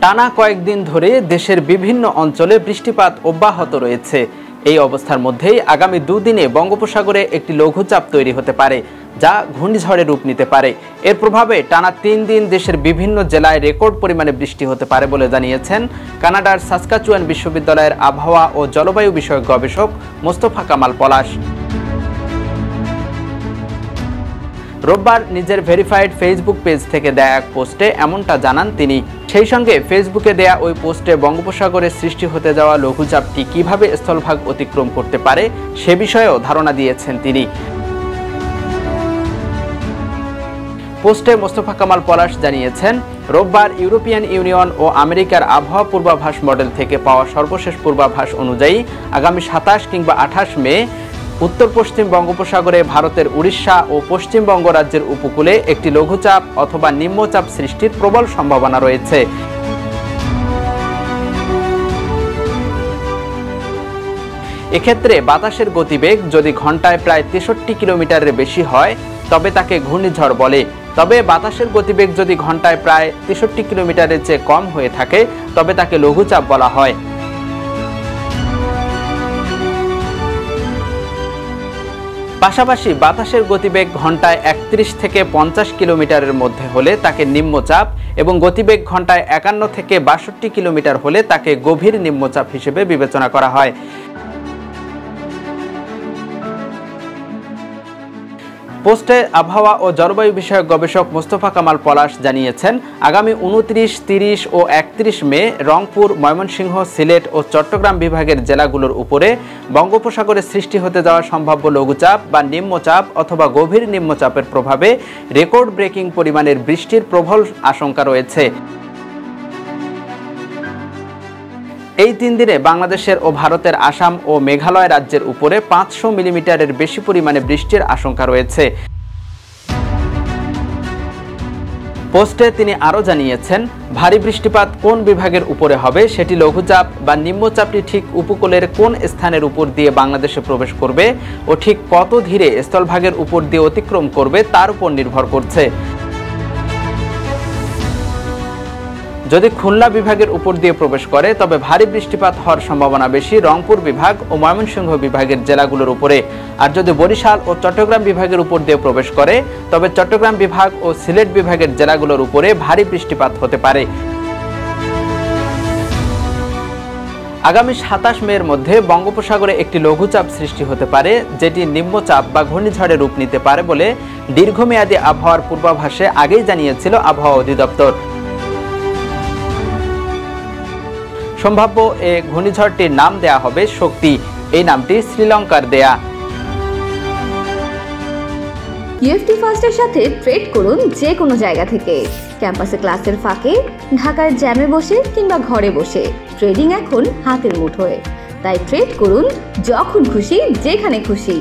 টানা কয়েকদিন ধরে দেশের বিভিন্ন অঞ্চলে বৃষ্টিপাত অব্যাহত রয়েছে। এই অবস্থার মধ্যেই আগামী দুদিনে বঙ্গোপসাগরে একটি লঘুচাপ তৈরি হতে পারে, যা ঘূর্ণিঝড়ে রূপ নিতে পারে। এর প্রভাবে টানা 3 দিন দেশের বিভিন্ন জেলায় রেকর্ড পরিমাণে বৃষ্টি হতে পারে বলে জানিয়েছেন কানাডার সাসকাচুয়ান বিশ্ববিদ্যালয়ের আবহাওয়া ও জলবায়ু বিষয়ক গবেষক মোস্তফা কামাল পলাশ। রোববার নিজের ভেরিফাইড ফেসবুক পেজ থেকে দেয়া এক পোস্টে এমনটা জানান তিনি। সেই সঙ্গে ফেসবুকে দেয়া ওই পোস্টে বঙ্গোপসাগরে সৃষ্টি হতে যাওয়া লঘুচাপটি কিভাবে স্থলভাগ অতিক্রম করতে পারে সে বিষয়েও ধারণা দিয়েছেন তিনি। পোস্টে মোস্তফা কামাল পলাশ জানিয়েছেন, রোববার ইউরোপিয়ান ইউনিয়ন ও আমেরিকার আবহাওয়া পূর্বাভাস মডেল থেকে পাওয়া সর্বশেষ পূর্বাভাস অনুযায়ী আগামী 27 কিংবা 28 মে উত্তর পশ্চিম বঙ্গোপসাগরে ভারতের উড়িষ্যা ও পশ্চিমবঙ্গ রাজ্যের উপকূলে একটি লঘুচাপ অথবা নিম্নচাপ সৃষ্টির প্রবল সম্ভাবনা রয়েছে। এক্ষেত্রে বাতাসের গতিবেগ যদি ঘন্টায় প্রায় 63 কিলোমিটারের বেশি হয় তবে তাকে ঘূর্ণিঝড় বলে। তবে বাতাসের গতিবেগ যদি ঘন্টায় প্রায় 63 কিলোমিটারের চেয়ে কম হয়ে থাকে তবে তাকে লঘুচাপ বলা হয়। পাশাপাশি বাতাসের গতিবেগ ঘন্টায় 31 থেকে 50 কিলোমিটারের মধ্যে হলে তাকে নিম্নচাপ এবং গতিবেগ ঘন্টায় 51 থেকে 62 কিলোমিটার হলে তাকে গভীর নিম্নচাপ হিসেবে বিবেচনা করা হয়। পোস্টে আবহাওয়া ও জলবায়ু বিষয়ক গবেষক মোস্তফা কামাল পলাশ জানিয়েছেন, আগামী 29, 30 ও 31 মে রংপুর, ময়মনসিংহ, সিলেট ও চট্টগ্রাম বিভাগের জেলাগুলোর উপরে বঙ্গোপসাগরে সৃষ্টি হতে যাওয়া সম্ভাব্য লঘুচাপ বা নিম্নচাপ অথবা গভীর নিম্নচাপের প্রভাবে রেকর্ড ব্রেকিং পরিমাণের বৃষ্টির প্রবল আশঙ্কা রয়েছে। এই 3 দিনে বাংলাদেশের ও ভারতের আসাম ও মেঘালয় রাজ্যের উপরে 500 মিলিমিটারের বেশি পরিমাণে বৃষ্টির আশঙ্কা রয়েছে। পোস্টে তিনি আরও জানিয়েছেন, ভারী বৃষ্টিপাত কোন বিভাগের উপরে হবে সেটি লঘুচাপ বা নিম্নচাপটি ঠিক উপকূলের কোন স্থানের উপর দিয়ে বাংলাদেশে প্রবেশ করবে ও ঠিক কত ধীরে স্থলভাগের উপর দিয়ে অতিক্রম করবে তার উপর নির্ভর করছে। যদি খুলনা বিভাগের উপর দিয়ে প্রবেশ করে তবে ভারী বৃষ্টিপাত হওয়ার সম্ভাবনা বেশি রংপুর বিভাগ ও ময়মনসিংহ বিভাগের জেলাগুলোর উপরে। আর যদি বরিশাল ও চট্টগ্রাম বিভাগের উপর দিয়ে প্রবেশ করে তবে চট্টগ্রাম বিভাগ ও সিলেট বিভাগের জেলাগুলোর উপরে ভারী বৃষ্টিপাত হতে পারে। আগামী 27 মের মধ্যে বঙ্গোপসাগরে একটি লঘুচাপ সৃষ্টি হতে পারে, যেটি নিম্নচাপ বা ঘূর্ণিঝড়ে রূপ নিতে পারে বলে দীর্ঘমেয়াদী আবহাওয়ার পূর্বাভাসে আগেই জানিয়েছিল আবহাওয়া অধিদপ্তর। সম্ভাব্য এই ঘূর্ণিঝড়টির নাম দেয়া হবে শক্তি। এই নামটি শ্রীলঙ্কার দেয়া। ইউএফটি ফার্স্টের সাথে ট্রেড করুন যে কোনো জায়গা থেকে। ক্যাম্পাসে ক্লাসের ফাঁকে, ঢাকার জ্যামে বসে কিংবা ঘরে বসে। ট্রেডিং এখন হাতের মুঠোয়, তাই ট্রেড করুন যখন খুশি, যেখানে খুশি।